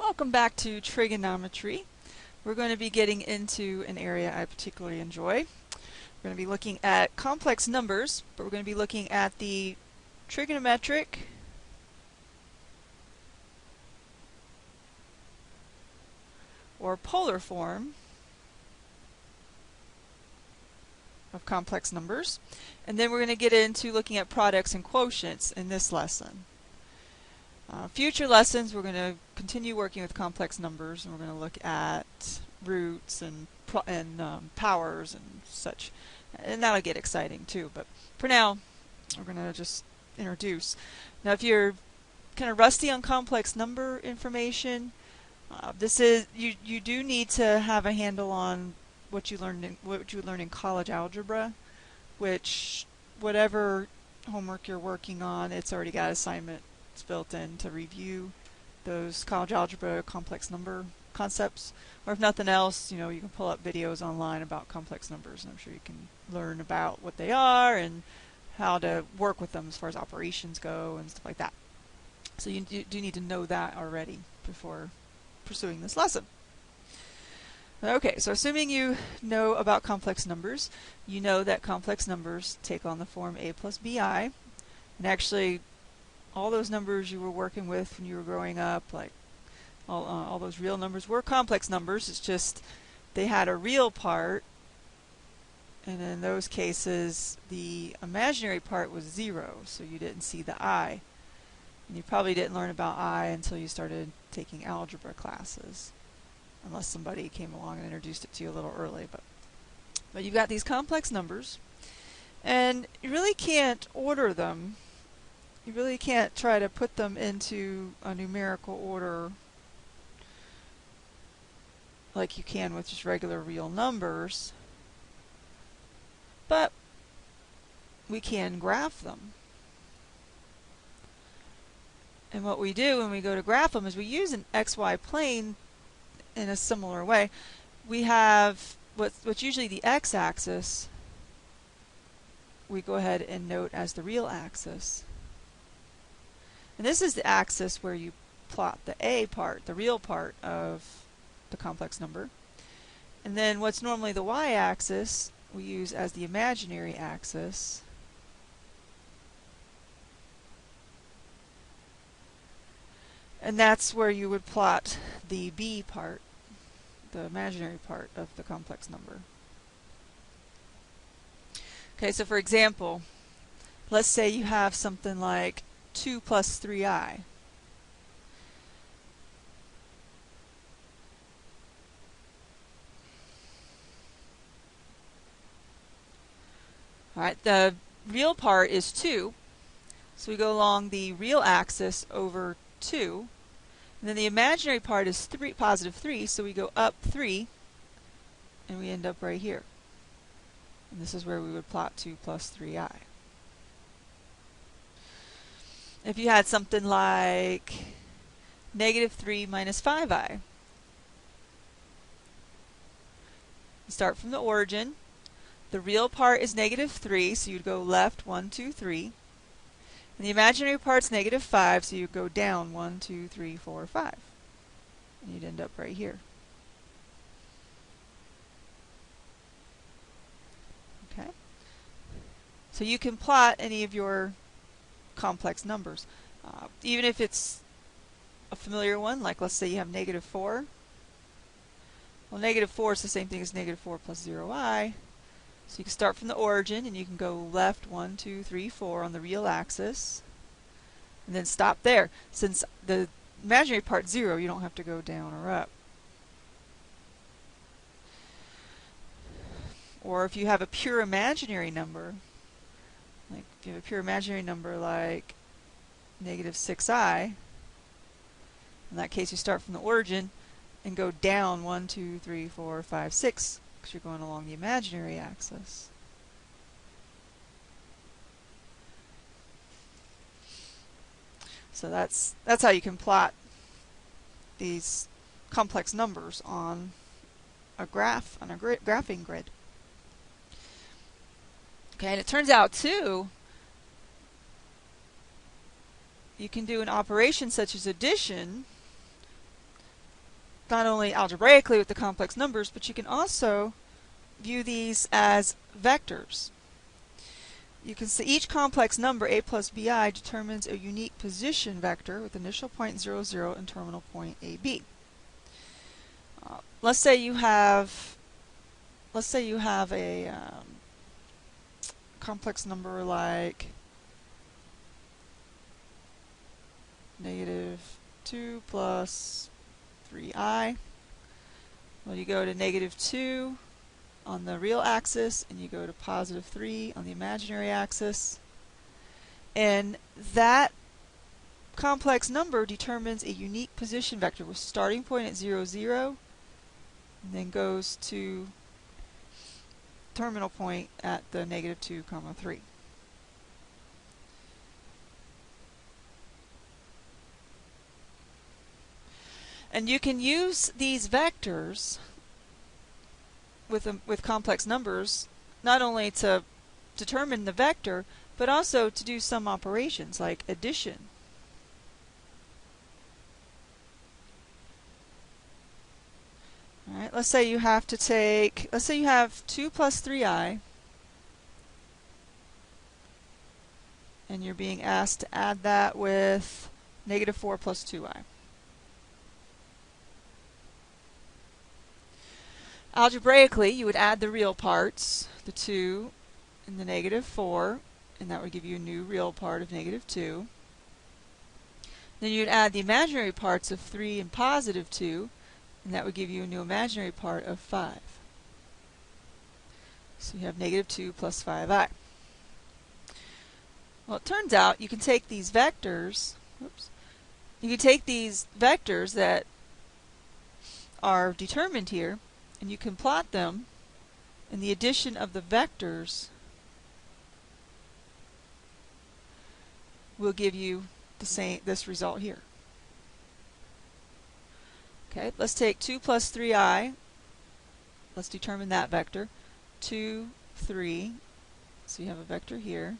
Welcome back to trigonometry. We're going to be getting into an area I particularly enjoy. We're going to be looking at complex numbers, but we're going to be looking at the trigonometric or polar form of complex numbers. And then we're going to get into looking at products and quotients in this lesson. Future lessons, we're going to continue working with complex numbers, and we're going to look at roots and powers and such. And that'll get exciting too. But for now, we're going to just introduce. Now, if you're kind of rusty on complex number information, you do need to have a handle on what you learn in college algebra, which whatever homework you're working on, it's already got assignment built in to review those college algebra complex number concepts. Or if nothing else, you can pull up videos online about complex numbers, and I'm sure you can learn about what they are and how to work with them as far as operations go and stuff like that. So you do need to know that already before pursuing this lesson. Okay, so assuming you know about complex numbers, you know that complex numbers take on the form a plus bi, and actually all those numbers you were working with when you were growing up, like all those real numbers, were complex numbers. It's just they had a real part, and in those cases the imaginary part was 0, so you didn't see the I. And you probably didn't learn about I until you started taking algebra classes, unless somebody came along and introduced it to you a little early. But you've got these complex numbers, and you really can't order them. You really can't try to put them into a numerical order like you can with just regular real numbers, but we can graph them. And what we do when we go to graph them is we use an XY plane in a similar way. We have what's usually the x-axis, we go ahead and note as the real axis. And this is the axis where you plot the a part, the real part of the complex number. And then what's normally the y-axis, we use as the imaginary axis. And that's where you would plot the b part, the imaginary part of the complex number. Okay, so for example, let's say you have something like 2 plus 3i. Alright, the real part is 2, so we go along the real axis over 2, and then the imaginary part is positive 3, so we go up 3, and we end up right here. And this is where we would plot 2 plus 3i. If you had something like negative 3 minus 5i, you start from the origin. The real part is negative 3, so you'd go left 1, 2, 3. And the imaginary part's negative 5, so you'd go down 1, 2, 3, 4, 5. And you'd end up right here. Okay? So you can plot any of your complex numbers. Even if it's a familiar one, like let's say you have negative 4. Well, negative 4 is the same thing as negative 4 plus 0i. So you can start from the origin, and you can go left 1, 2, 3, 4 on the real axis, and then stop there. Since the imaginary part's 0, you don't have to go down or up. Or if you have a pure imaginary number, like if you have a pure imaginary number like negative 6i, in that case you start from the origin and go down 1, 2, 3, 4, 5, 6, because you're going along the imaginary axis. So that's how you can plot these complex numbers on a graph, on a graphing grid. Okay, and it turns out too, you can do an operation such as addition not only algebraically with the complex numbers, but you can also view these as vectors. You can see each complex number, a plus bi, determines a unique position vector with initial point 0, 0 and terminal point ab. Let's say you have a complex number like -2 plus 3i. Well, you go to -2 on the real axis, and you go to +3 on the imaginary axis. And that complex number determines a unique position vector with starting point at 0, 0, and then goes to terminal point at the -2, 3. And you can use these vectors with complex numbers not only to determine the vector, but also to do some operations like addition. All right, let's say you have 2 plus 3i, and you're being asked to add that with -4 plus 2i. Algebraically, you would add the real parts, the 2 and the -4, and that would give you a new real part of -2. Then you'd add the imaginary parts of 3 and +2, and that would give you a new imaginary part of 5. So you have -2 plus 5i. Well, it turns out you can take these vectors, that are determined here, and you can plot them, and the addition of the vectors will give you this result here. Okay, let's take 2 plus 3i. Let's determine that vector. 2, 3. So you have a vector here.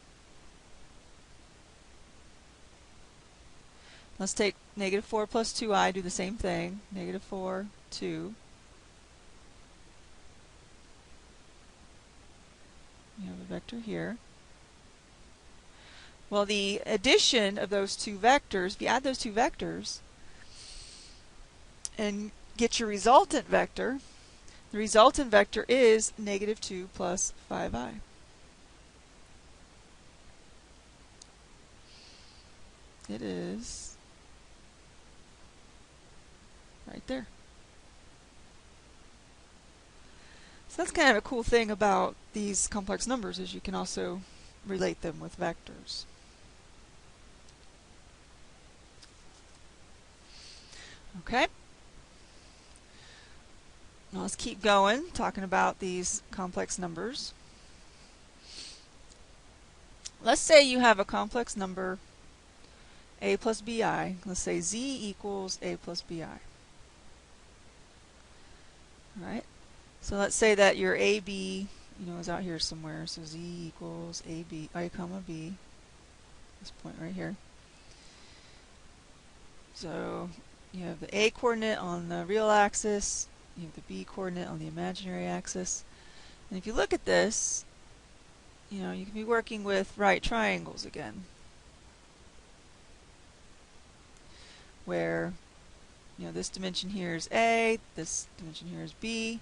Let's take -4 plus 2i, do the same thing. -4, 2. You have a vector here. Well, the addition of those two vectors, if you add those two vectors and get your resultant vector, the resultant vector is -2 plus 5i. It is right there. So that's kind of a cool thing about these complex numbers, is you can also relate them with vectors. Okay. Now let's keep going, talking about these complex numbers. Let's say you have a complex number a plus bi. Let's say z equals a plus bi. Alright, so let's say that your ab, is out here somewhere. So z equals i comma b, this point right here. So you have the a coordinate on the real axis, you have the b coordinate on the imaginary axis. And if you look at this, you can be working with right triangles again, where this dimension here is a, this dimension here is b,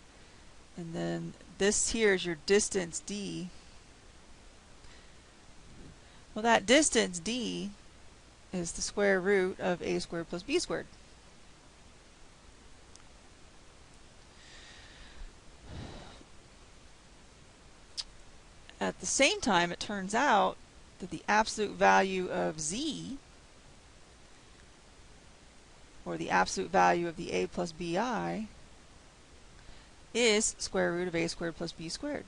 and then this here is your distance d. Well, that distance d is the square root of a squared plus b squared. At the same time, it turns out that the absolute value of z, or the absolute value of the a plus bi, is square root of a squared plus b squared.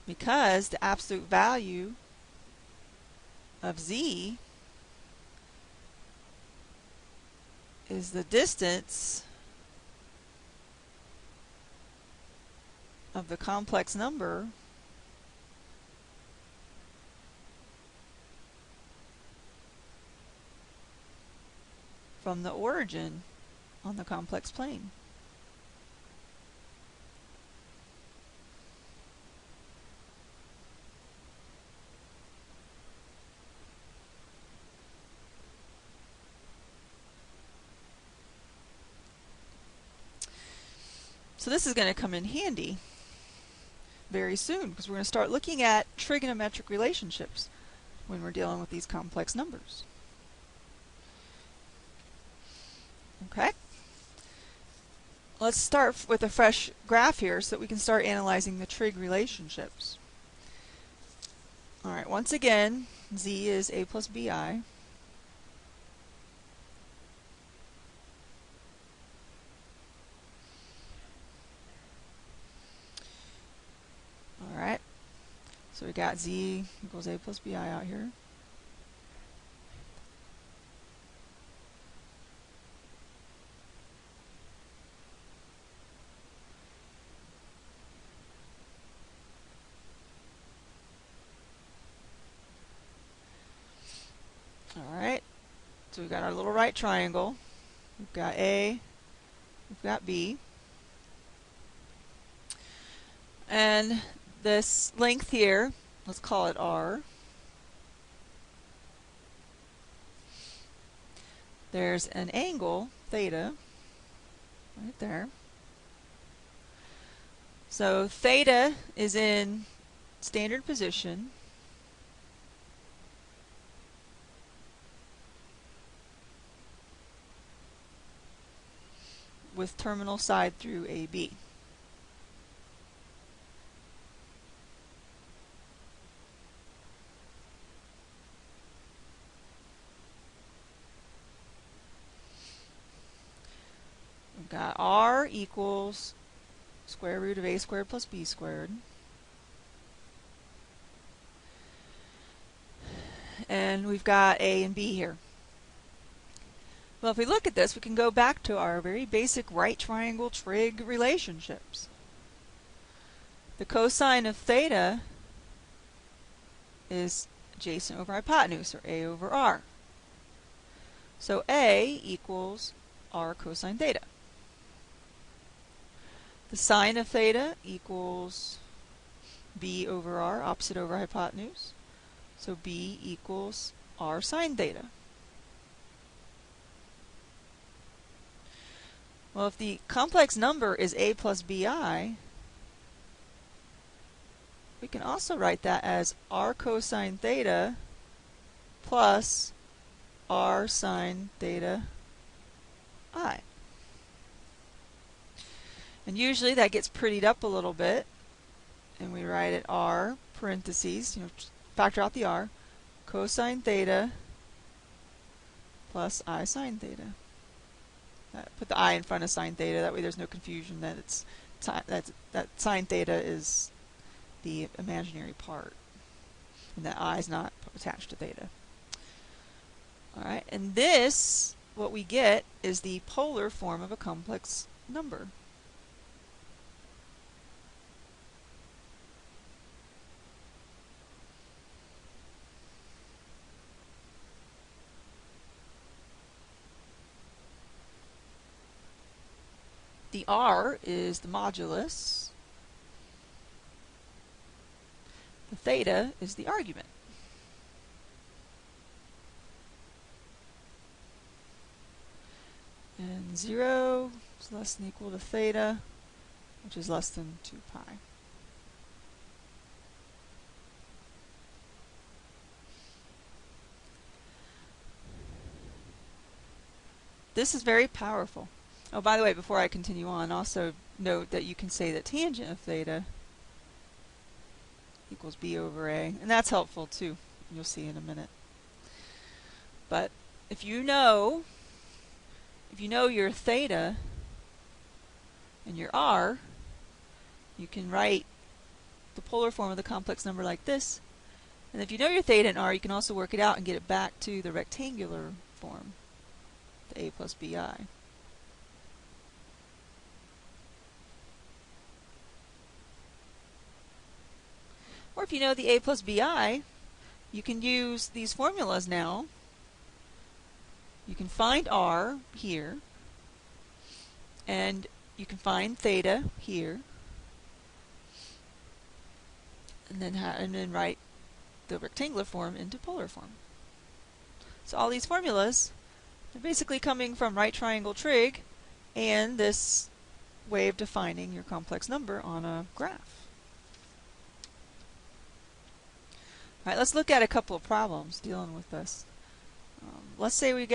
Because the absolute value of z is the distance of the complex number from the origin on the complex plane. So this is going to come in handy very soon because we're going to start looking at trigonometric relationships when we're dealing with these complex numbers. Okay? Let's start with a fresh graph here so that we can start analyzing the trig relationships. Alright, once again, z is a plus bi. Alright, so we got z equals a plus bi out here. Alright, so we've got our little right triangle. We've got A, we've got B. And this length here, let's call it R. There's an angle, theta, right there. So theta is in standard position. With terminal side through AB. We've got R equals square root of a squared plus b squared. And we've got a and b here. Well, if we look at this, we can go back to our very basic right triangle trig relationships. The cosine of theta is adjacent over hypotenuse, or a over r. So a equals r cosine theta. The sine of theta equals b over r, opposite over hypotenuse. So b equals r sine theta. Well, if the complex number is a plus bi, we can also write that as r cosine theta plus r sine theta I. And usually that gets prettied up a little bit, and we write it r parentheses, factor out the r, cosine theta plus I sine theta. Put the I in front of sine theta, that way there's no confusion that it's that sine theta is the imaginary part, and that I is not attached to theta. Alright, and this, what we get, is the polar form of a complex number. The r is the modulus. The theta is the argument. And 0 is less than or equal to theta, which is less than 2 pi. This is very powerful. Oh, by the way, before I continue on, also note that you can say that tangent of theta equals b over a, and that's helpful too. You'll see in a minute. But if you know your theta and your r, you can write the polar form of the complex number like this. And if you know your theta and r, you can also work it out and get it back to the rectangular form, the a plus bi. Or if you know the a plus bi, you can use these formulas now. You can find r here, And you can find theta here, and then write the rectangular form into polar form. So all these formulas are basically coming from right triangle trig and this way of defining your complex number on a graph. All right, let's look at a couple of problems dealing with this. Let's say we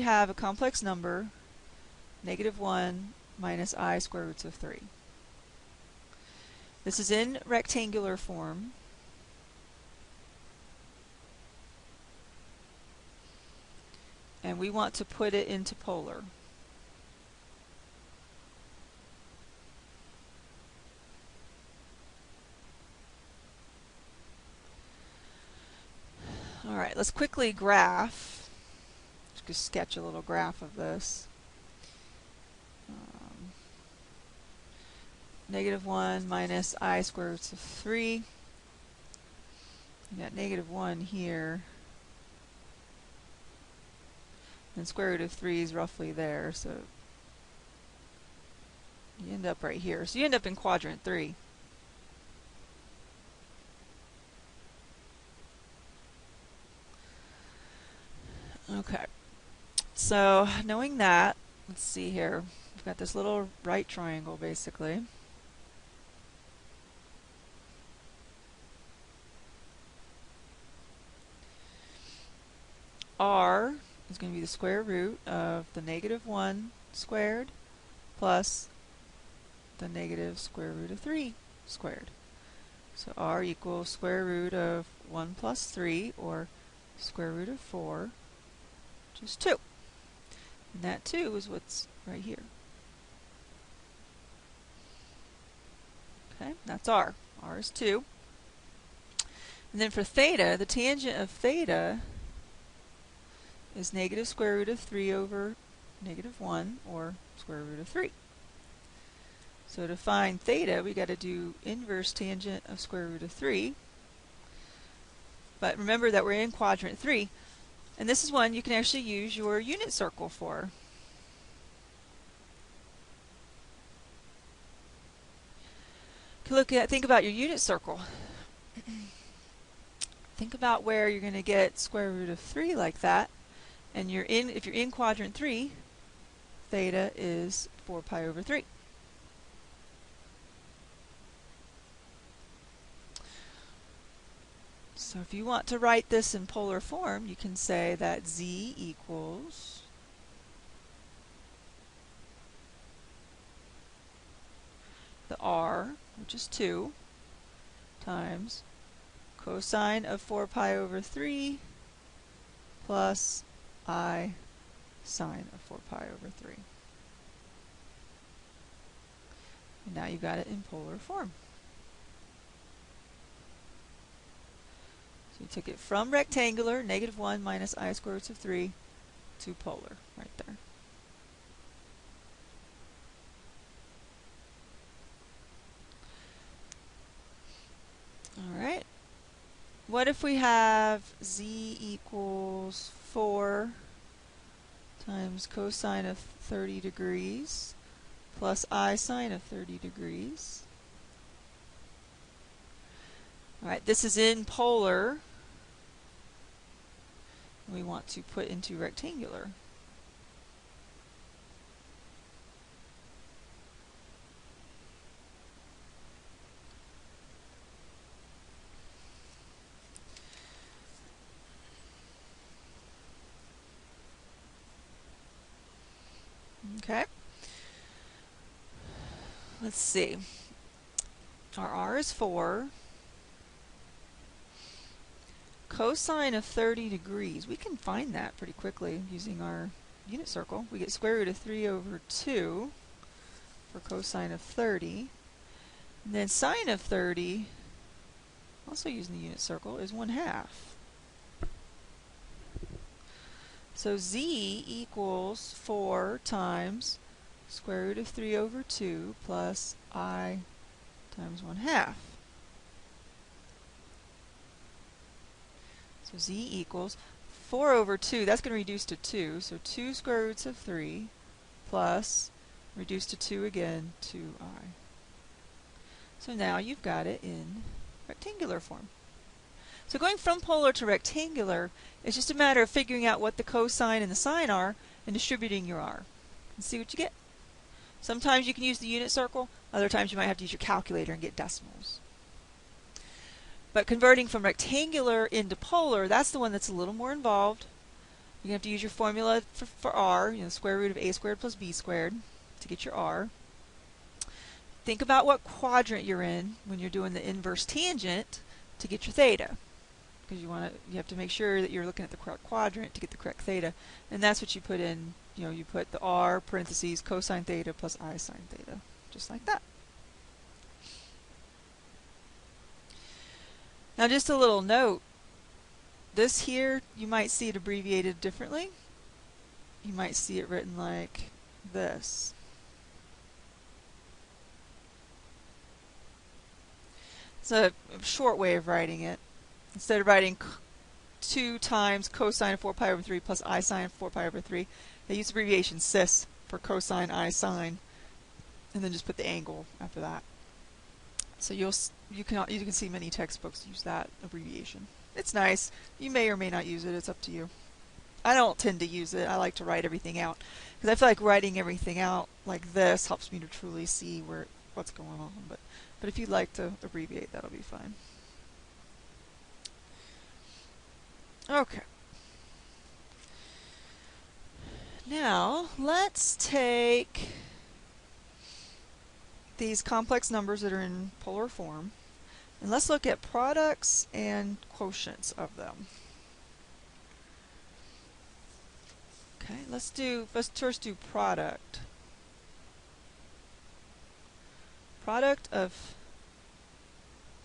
have a complex number, -1 minus I square roots of 3. This is in rectangular form. And we want to put it into polar. Alright, let's quickly graph. Just sketch a little graph of this. -1 minus I square roots of 3. You got -1 here. And square root of 3 is roughly there, so you end up right here. So you end up in quadrant 3. Okay, so knowing that, let's see here. We've got this little right triangle basically. R is going to be the square root of the -1 squared plus the negative square root of 3 squared. So R equals square root of 1 plus 3, or square root of 4, which is 2. And that 2 is what's right here. Okay, that's R. R is 2. And then for theta, the tangent of theta is negative square root of 3 over -1, or square root of 3. So to find theta, we got to do inverse tangent of square root of 3. But remember that we're in quadrant 3, and this is one you can actually use your unit circle for. Think about your unit circle. Think about where you're going to get square root of 3 like that, and if you're in quadrant 3, theta is 4 pi over 3. So if you want to write this in polar form, you can say that z equals the r, which is 2, times cosine of 4 pi over 3 plus I sine of 4 pi over 3. And now you've got it in polar form. So you took it from rectangular, -1 minus I square roots of 3, to polar, right there. Alright. What if we have z equals 4 times cosine of 30 degrees plus I sine of 30 degrees? Alright, this is in polar. We want to put into rectangular. Okay. Let's see. Our r is 4. Cosine of 30 degrees, we can find that pretty quickly using our unit circle. We get square root of 3 over 2 for cosine of 30. And then sine of 30, also using the unit circle, is 1/2. So z equals 4 times square root of 3 over 2 plus I times 1/2. So z equals 4 over 2, that's going to reduce to 2, so 2 square roots of 3 plus, reduce to 2 again, 2i. So now you've got it in rectangular form. So going from polar to rectangular is just a matter of figuring out what the cosine and the sine are and distributing your r. And see what you get. Sometimes you can use the unit circle, other times you might have to use your calculator and get decimals. But converting from rectangular into polar, that's the one that's a little more involved. You're going to have to use your formula for r, square root of a squared plus b squared to get your r. Think about what quadrant you're in when you're doing the inverse tangent to get your theta. Because you have to make sure that you're looking at the correct quadrant to get the correct theta. And that's what you put in, you put the r parentheses cosine theta plus I sine theta. Just like that. Now just a little note. This here, you might see it abbreviated differently. You might see it written like this. It's a short way of writing it. Instead of writing 2 times cosine of 4 pi over 3 plus I sine of 4 pi over 3, they use abbreviation cis for cosine I sine, and then just put the angle after that. So you can see many textbooks use that abbreviation. It's nice. You may or may not use it. It's up to you. I don't tend to use it. I like to write everything out because I feel like writing everything out like this helps me to truly see what's going on. But if you'd like to abbreviate, that'll be fine. Okay. Now let's take these complex numbers that are in polar form, and let's look at products and quotients of them. Okay, let's first do product. Product of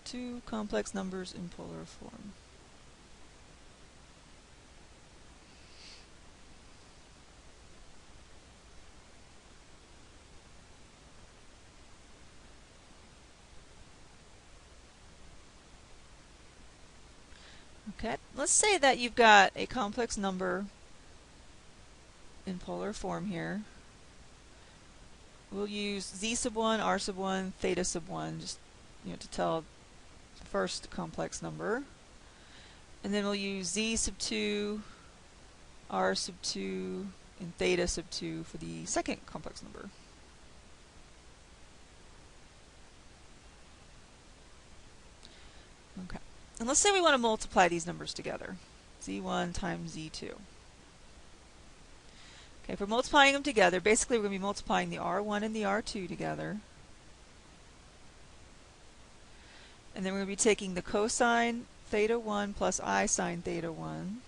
two complex numbers in polar form. Okay, let's say that you've got a complex number in polar form here. We'll use z sub 1, r sub 1, theta sub 1, just to tell the first complex number. And then we'll use z sub 2, r sub 2, and theta sub 2 for the second complex number. Okay. And let's say we want to multiply these numbers together. z1 times z2. Okay, if we're multiplying them together, basically we're going to be multiplying the r1 and the r2 together. And then we're going to be taking the cosine theta 1 plus I sine theta 1.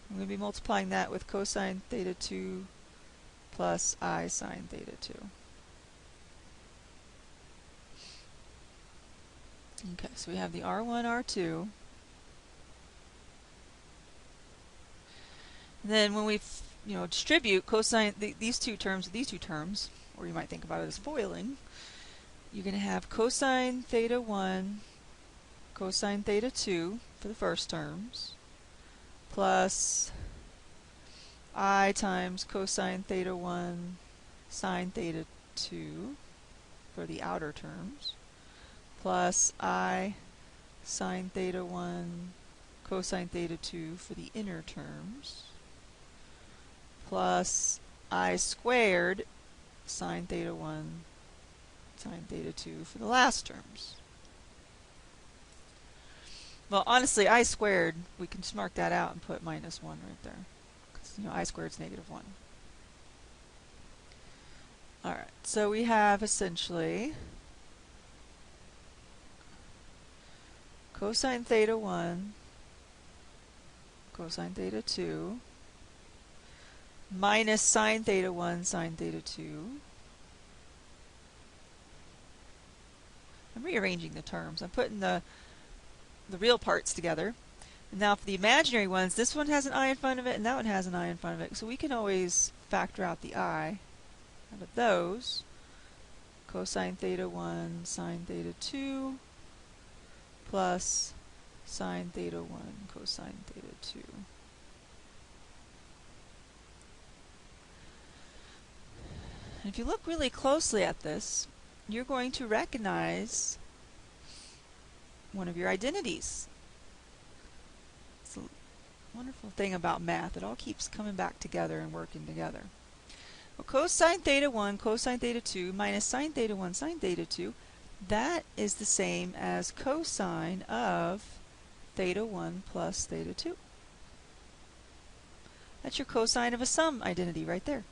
We're going to be multiplying that with cosine theta 2 plus I sine theta 2. Okay, so we have the r1, r2. And then when we distribute cosine these two terms with these two terms, or you might think about it as foiling, you're going to have cosine theta 1, cosine theta 2 for the first terms, plus I times cosine theta 1 sine theta 2 for the outer terms, plus I sine theta 1 cosine theta 2 for the inner terms, plus I squared sine theta 1 sine theta 2 for the last terms. Well, honestly, I squared, we can just mark that out and put minus 1 right there. Because, I squared is negative 1. Alright, so we have essentially cosine theta 1, cosine theta 2, minus sine theta 1, sine theta 2. I'm rearranging the terms. I'm putting the real parts together. And now for the imaginary ones, this one has an I in front of it and that one has an I in front of it. So we can always factor out the I out of those. Cosine theta 1, sine theta 2, plus sine theta 1, cosine theta 2. if you look really closely at this, you're going to recognize one of your identities. It's a wonderful thing about math. It all keeps coming back together and working together. Well, cosine theta 1, cosine theta 2 minus sine theta 1, sine theta 2, that is the same as cosine of theta 1 plus theta 2. That's your cosine of a sum identity right there.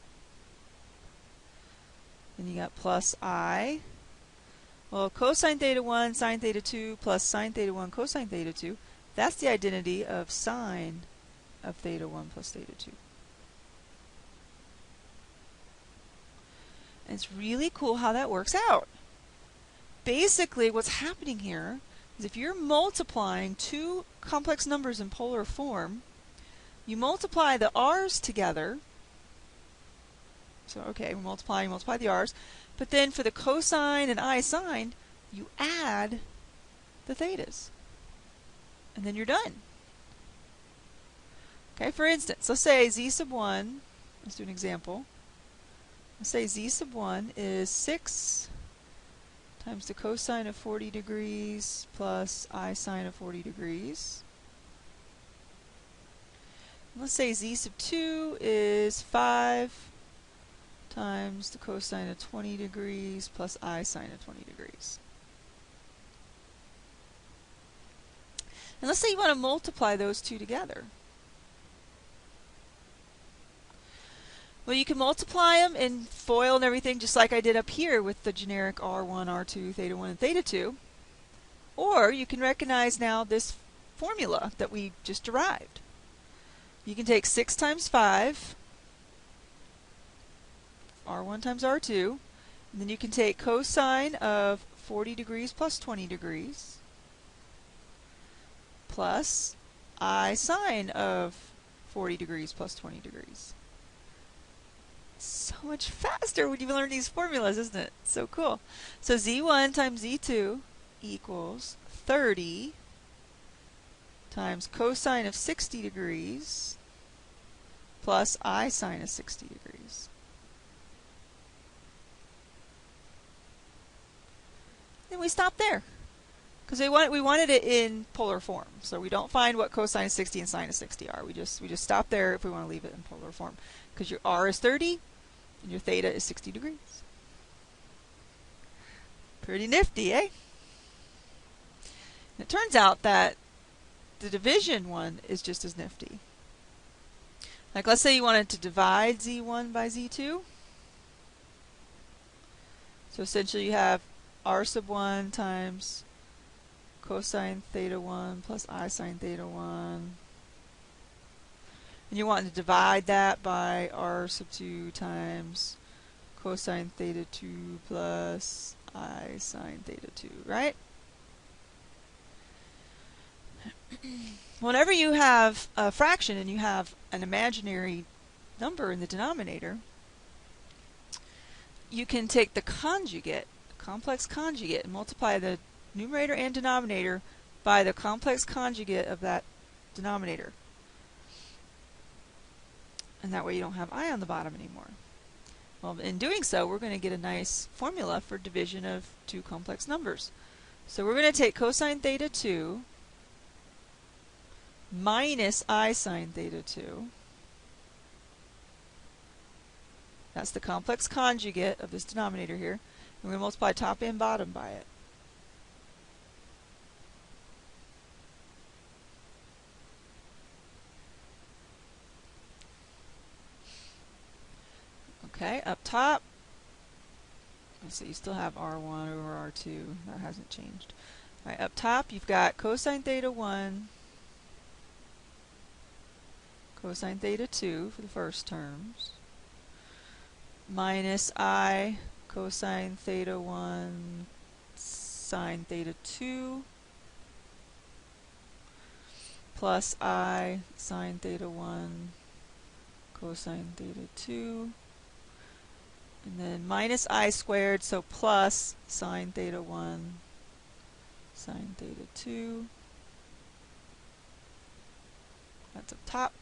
Then you got plus I. Well, cosine theta 1, sine theta 2 plus sine theta 1, cosine theta 2, that's the identity of sine of theta 1 plus theta 2. And it's really cool how that works out. Basically, what's happening here is if you're multiplying two complex numbers in polar form, you multiply the r's together. So, okay, we multiply the r's. But then for the cosine and I sine, you add the thetas. And then you're done. Okay, for instance, let's say z sub 1, let's do an example. Let's say z sub 1 is 6 times the cosine of 40 degrees plus I sine of 40 degrees. Let's say z sub 2 is 5 times the cosine of 20 degrees plus I sine of 20 degrees. And let's say you want to multiply those two together. Well, you can multiply them in FOIL and everything just like I did up here with the generic R1, R2, theta 1, and theta 2. Or you can recognize now this formula that we just derived. You can take 6 times 5, R1 times R2, and then you can take cosine of 40 degrees plus 20 degrees plus I sine of 40 degrees plus 20 degrees. So much faster when you learn these formulas, isn't it? So cool. So z1 times z2 equals 30 times cosine of 60 degrees plus I sine of 60 degrees. And we stop there. Because we wanted it in polar form. So we don't find what cosine of 60 and sine of 60 are. We just stop there if we want to leave it in polar form. Because your r is 30 and your theta is 60 degrees. Pretty nifty, eh? And it turns out that the division one is just as nifty. Like let's say you wanted to divide z1 by z2. So essentially you have r sub 1 times cosine theta 1 plus I sine theta 1. And you want to divide that by r sub 2 times cosine theta 2 plus I sine theta 2, right? Whenever you have a fraction and you have an imaginary number in the denominator, you can take the conjugate, complex conjugate, and multiply the numerator and denominator by the complex conjugate of that denominator. And that way you don't have I on the bottom anymore. Well, in doing so, we're going to get a nice formula for division of two complex numbers. So we're going to take cosine theta 2 minus I sine theta 2. That's the complex conjugate of this denominator here. And we're going to multiply top and bottom by it. Okay, up top, so you still have R1 over R2. That hasn't changed. All right, up top, you've got cosine theta 1, cosine theta 2 for the first terms, minus I cosine theta 1 sine theta 2, plus I sine theta 1 cosine theta 2, and then minus I squared, so plus sine theta 1 sine theta 2. That's up top.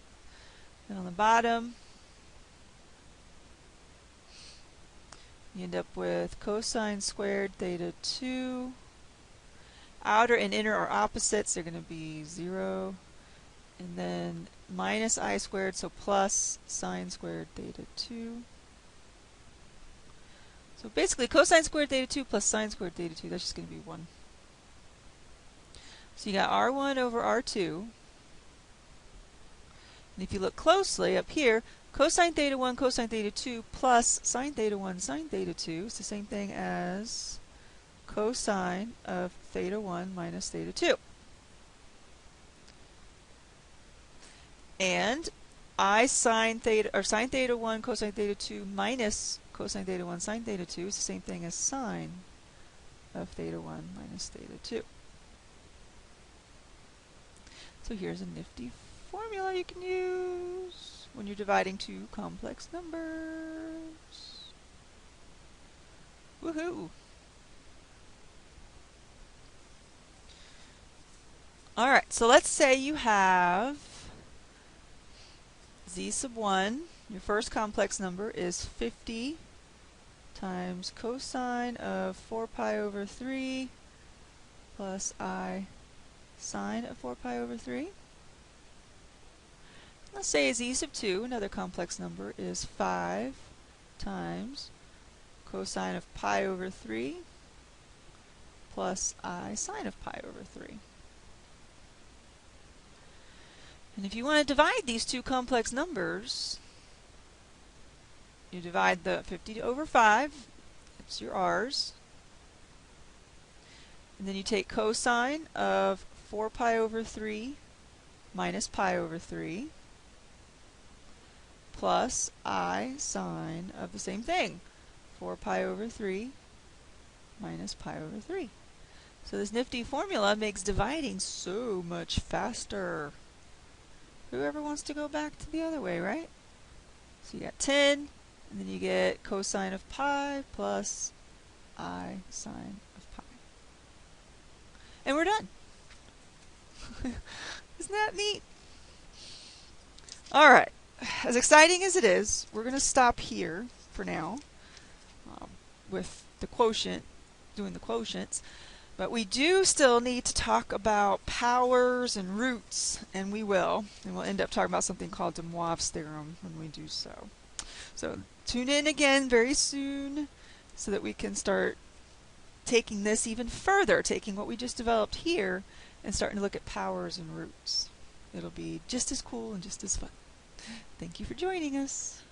And on the bottom, You end up with cosine squared theta 2. Outer and inner are opposites. They're going to be 0. And then minus I squared, so plus sine squared theta 2. So basically cosine squared theta 2 plus sine squared theta 2, that's just going to be 1. So you got R1 over R2. And if you look closely up here, cosine theta 1 cosine theta 2 plus sine theta 1 sine theta 2 is the same thing as cosine of theta 1 minus theta 2. And sine theta 1 cosine theta 2 minus cosine theta 1 sine theta 2 is the same thing as sine of theta 1 minus theta 2. So here's a nifty formula you can use when you're dividing two complex numbers. Woohoo! Alright, so let's say you have z sub 1, your first complex number is 50 times cosine of 4 pi over 3 plus I sine of 4 pi over 3. Let's say z sub 2, another complex number, is 5 times cosine of pi over 3 plus I sine of pi over 3. And if you want to divide these two complex numbers, you divide the 50 over 5, that's your r's, and then you take cosine of 4 pi over 3 minus pi over 3 plus I sine of the same thing, 4 pi over 3 minus pi over 3. So this nifty formula makes dividing so much faster. Whoever wants to go back to the other way, right? So you got 10, and then you get cosine of pi plus I sine of pi. And we're done. Isn't that neat? Alright, as exciting as it is, we're going to stop here for now with the quotient, doing the quotients. But we do still need to talk about powers and roots, and we will. And we'll end up talking about something called de Moivre's theorem when we do so. So tune in again very soon so that we can start taking this even further, taking what we just developed here and starting to look at powers and roots. It'll be just as cool and just as fun. Thank you for joining us.